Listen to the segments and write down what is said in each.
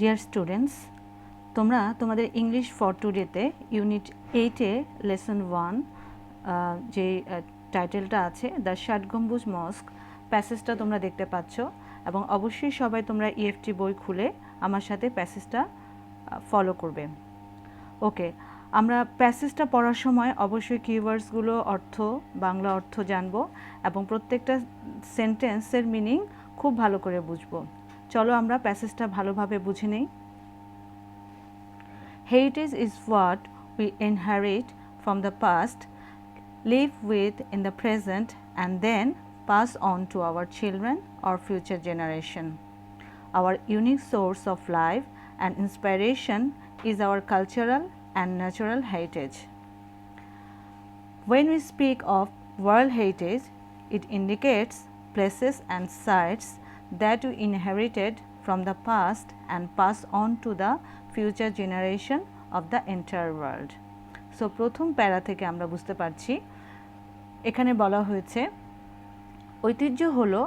Dear students, তোমরা তোমাদের English for টুডেতে unit 8-এ lesson 1 যে টাইটেলটা আছে দ্য ষাট গম্বুজ মস্ক প্যাসেজটা তোমরা দেখতে পাচ্ছ এবং অবশ্যই সবাই তোমরা ইএফটি বই খুলে আমার সাথে প্যাসেজটা ফলো করবে। ওকে, আমরা প্যাসেজটা পড়ার সময় অবশ্যই কিওয়ার্ডসগুলো অর্থ, বাংলা অর্থ জানবো এবং প্রত্যেকটা সেন্টেন্সের মিনিং খুব ভালো করে বুঝবো। চলো আমরা প্যাসেজটা ভালোভাবে বুঝে নেই। Heritage is what we inherit from the past, live with in the present, and then pass on to our children or future generation. Our unique source of life and inspiration is our cultural and natural heritage. When we speak of World Heritage, it indicates places and sites that we inherited from the past and pass on to the future generation of the entire world. So প্রথম প্যারা থেকে আমরা বুঝতে পারছি এখানে বলা হয়েছে ঐতিহ্য হলো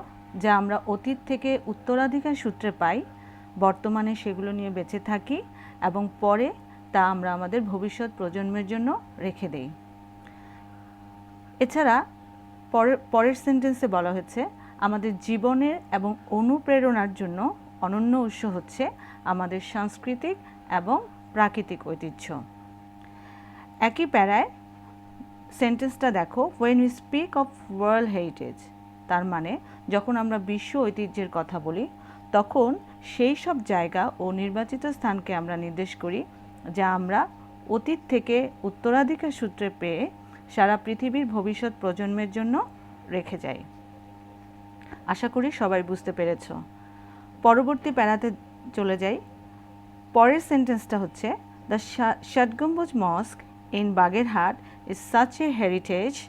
যা আমরা অতীত থেকে উত্তরাধিকার সূত্রে পাই, বর্তমানে সেগুলো নিয়ে বেঁচে থাকি এবং পরে তা আমরা আমাদের ভবিষ্যৎ প্রজন্মের জন্য রেখে দেই। এছাড়া পরের সেন্টেন্সে বলা হয়েছে আমাদের জীবনের এবং অনুপ্রেরণার জন্য অনন্য উৎস হচ্ছে আমাদের সাংস্কৃতিক এবং প্রাকৃতিক ঐতিহ্য। একই প্যারায় সেন্টেন্সটা দেখো, when we speak of world heritage, তার মানে যখন আমরা বিশ্ব ঐতিহ্যের কথা বলি তখন সেই সব জায়গা ও নির্বাচিত স্থানকে আমরা নির্দেশ করি যা আমরা অতীত থেকে উত্তরাধিকার সূত্রে পেয়ে সারা পৃথিবীর ভবিষ্যৎ প্রজন্মের জন্য রেখে যাই। আশা করি সবাই বুঝতে পেরেছ। পরবর্তী প্যারাতে চলে যাই। পরের সেন্টেন্সটা হচ্ছে দ্য ষাট গম্বুজ মস্ক in Bagherhat is such a heritage,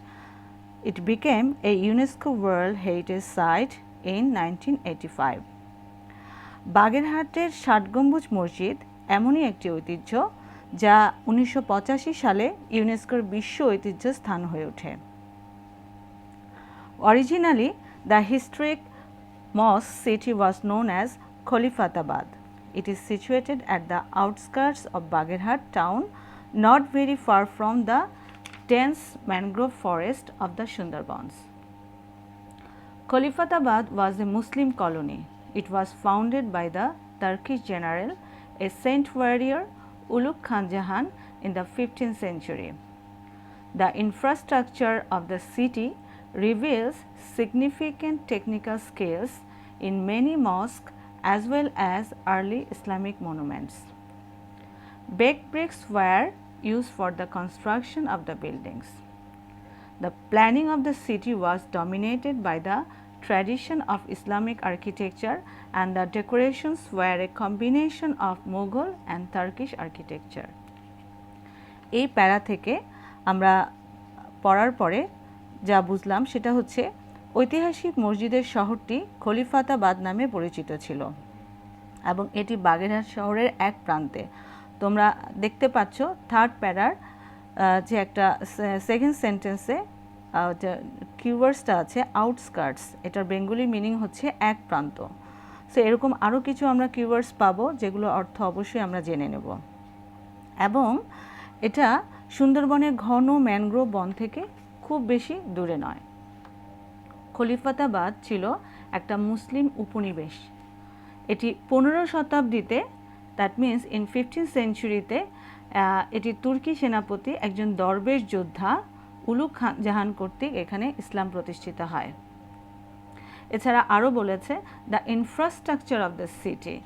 it became a UNESCO World Heritage Site in 1985. বাগেরহাটের ষাট গম্বুজ মসজিদ এমনই একটি ঐতিহ্য যা 1985 সালে ইউনেস্কোর বিশ্ব ঐতিহ্য স্থান হয়ে ওঠে। Originally, the historic mosque city was known as Khalifatabad. It is situated at the outskirts of Bagherhat town, not very far from the dense mangrove forest of the Sundarbans. Khalifatabad was a Muslim colony. It was founded by the Turkish general, a saint warrior, Ulugh Khan Jahan, in the 15th century. The infrastructure of the city reveals significant technical skills in many mosques as well as early Islamic monuments. Baked bricks were used for the construction of the buildings. The planning of the city was dominated by the tradition of Islamic architecture, and the decorations were a combination of Mughal and Turkish architecture. এই প্যারা থেকে আমরা পড়ার পরে যা বুঝলাম সেটা হচ্ছে ঐতিহাসিক মসজিদের শহরটি খলিফাতাবাদ নামে পরিচিত ছিল এবং এটি বাগেরহাট শহরের এক প্রান্তে। তোমরা দেখতে পাচ্ছ থার্ড প্যারার যে একটা সেকেন্ড সেন্টেন্সে কিওয়ার্ডসটা আছে আউটস্কার্টস, এটার বেঙ্গলি মিনিং হচ্ছে এক প্রান্ত। সো এরকম আরও কিছু আমরা কিওয়ার্ডস পাবো যেগুলো অর্থ অবশ্যই আমরা জেনে নেব। এবং এটা সুন্দরবনের ঘন ম্যানগ্রোভ বন থেকে খুব বেশি দূরে নয়। খলিফাতাবাদ ছিল একটা মুসলিম উপনিবেশ। এটি 15 শতাব্দীতে, দ্যাট মিন্স ইন 15th সেঞ্চুরিতে, এটি তুর্কি সেনাপতি একজন দরবেশ যোদ্ধা উলুগ খান জাহান কর্তৃক এখানে ইসলাম প্রতিষ্ঠিত হয়। এছাড়া আরও বলেছে the infrastructure of the city.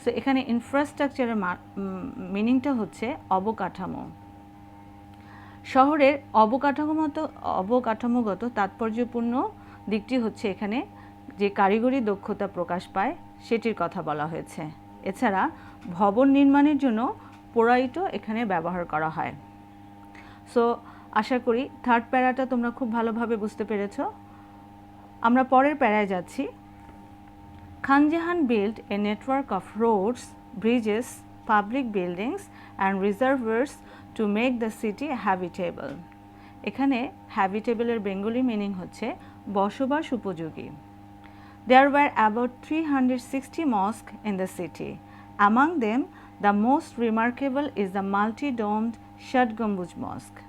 So এখানে ইনফ্রাস্ট্রাকচারের মিনিংটা হচ্ছে অবকাঠামো। শহরের অবকাঠামোগত তাৎপর্যপূর্ণ দিকটি হচ্ছে এখানে যে কারিগরি দক্ষতা প্রকাশ পায় সেটির কথা বলা হয়েছে। এছাড়া ভবন নির্মাণের জন্য পোড়াইটও এখানে ব্যবহার করা হয়। সো আশা করি থার্ড প্যারাটা তোমরা খুব ভালোভাবে বুঝতে পেরেছ। আমরা পরের প্যারায় যাচ্ছি। খান জাহান built a network of roads, bridges, public buildings and reservoirs to make the city habitable. এখানে habitable এর বেঙ্গলি মিনিং হচ্ছে বসবাস উপযোগী। There were about 360 mosques in the city Among them, the most remarkable is the multi-domed Shat Gambuz Mosque.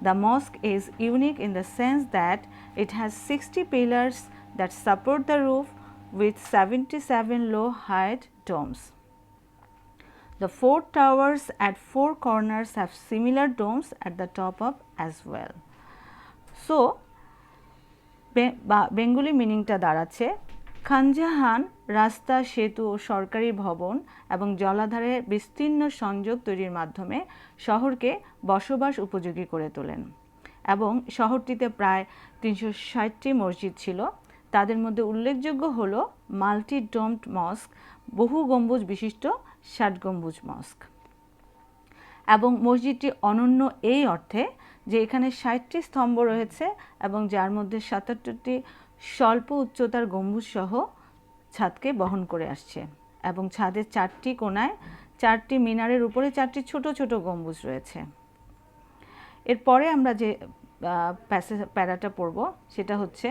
The mosque is unique in the sense that it has 60 pillars that support the roof with 77 low-height domes. The 4 towers at 4 corners have similar domes at the top of as well. So, Bengali মিনিংটা দাঁড়াচ্ছে খানজাহান রাস্তা, সেতু ও সরকারি ভবন এবং জলাধারের বিস্তীর্ণ সংযোগ তৈরির মাধ্যমে শহরকে বসবাস উপযোগী করে তোলেন এবং শহরটিতে প্রায় 360টি মসজিদ ছিল। তাদের মধ্যে উল্লেখযোগ্য হল মাল্টি ডোমড মস্ক, বহু গম্বুজ বিশিষ্ট ষাট গম্বুজ মস্ক। এবং মসজিদটি অনন্য এই অর্থে যে এখানে 60টি স্তম্ভ রয়েছে এবং যার মধ্যে 77টি স্বল্প উচ্চতার গম্বুজ সহ ছাদকে বহন করে আসছে এবং ছাদের 4টি কোণায় 4টি মিনারের উপরে 4টি ছোট ছোট গম্বুজ রয়েছে। এরপরে আমরা যে প্যারাটা পড়ব সেটা হচ্ছে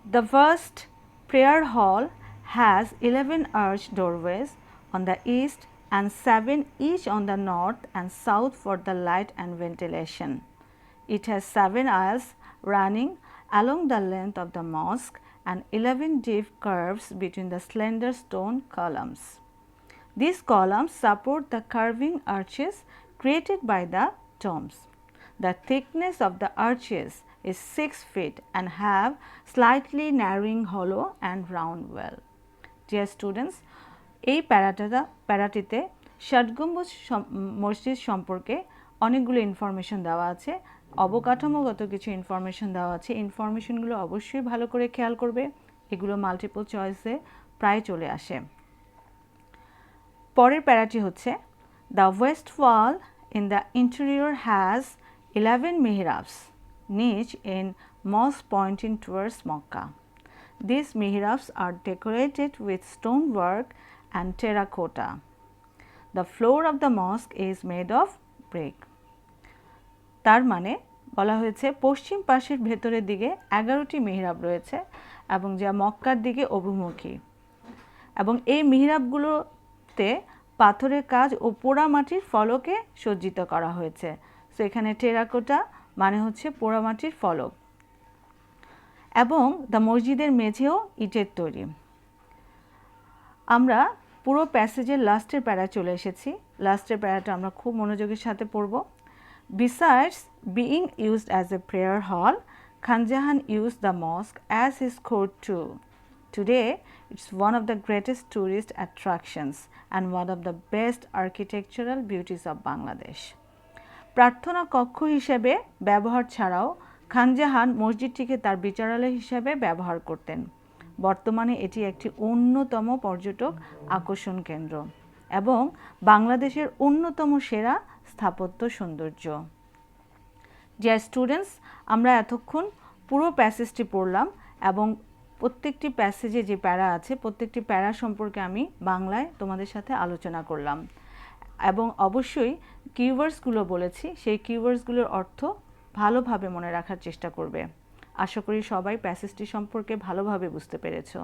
The first prayer hall has 11 arched doorways on the east and 7 each on the north and south for the light and ventilation. It has 7 aisles running along the length of the mosque and 11 deep curves between the slender stone columns. These columns support the curving arches created by the domes. The thickness of the arches is 6 feet and have slightly narrowing hollow and round well. Dear students, এই প্যারাটিতে ষাট গম্বুজ মসজিদ সম্পর্কে অনেকগুলো information দেওয়া আছে, অবকাঠামোগত কিছু ইনফরমেশন দেওয়া আছে। ইনফরমেশনগুলো অবশ্যই ভালো করে খেয়াল করবে, এগুলো মাল্টিপল চয়েসে প্রায় চলে আসে। পরের প্যারাটি হচ্ছে the West wall in the interior has 11 mihrabs, niche in mosque pointing towards Mecca. These mihrabs are decorated with stonework and terracotta. The floor of the mosque is made of brick. তার মানে বলা হয়েছে পশ্চিম পাশের ভেতরের দিকে 11টি মিহরাব রয়েছে এবং যা মক্কার দিকে অভিমুখী এবং এই মিহরাবগুলোতে পাথরের কাজ ও পোড়ামাটির ফলকে সজ্জিত করা হয়েছে। সো এখানে টেরাকোটা মানে হচ্ছে পোড়ামাটির ফলক এবং দ্য মসজিদের মেঝেও ইটের তৈরি। আমরা পুরো প্যাসেজের লাস্টের প্যারা চলে এসেছি। লাস্টের প্যারাটা আমরা খুব মনোযোগের সাথে পড়ব। Besides being used as a prayer hall, Khan Jahan used the mosque as his court too. Today, it's one of the greatest tourist attractions and one of the best architectural beauties of Bangladesh. প্রার্থনা কক্ষ হিসেবে ব্যবহার ছাড়াও খান জাহান মসজিদটিকে তার বিচারালয় হিসেবে ব্যবহার করতেন। বর্তমানে এটি একটি অন্যতম পর্যটক আকর্ষণ কেন্দ্র এবং বাংলাদেশের অন্যতম সেরা স্থাপত্য সৌন্দর্য। ডিয়ার স্টুডেন্টস, আমরা এতক্ষণ পুরো প্যাসেজটি পড়লাম এবং প্রত্যেকটি প্যাসেজে যে প্যারা আছে প্রত্যেকটি প্যারা সম্পর্কে আমি বাংলায় তোমাদের সাথে আলোচনা করলাম এবং অবশ্যই কিওয়ার্ডসগুলো বলেছি, সেই কিওয়ার্ডসগুলোর অর্থ ভালোভাবে মনে রাখার চেষ্টা করবে। আশা করি সবাই প্যাসেজটি সম্পর্কে ভালোভাবে বুঝতে পেরেছো।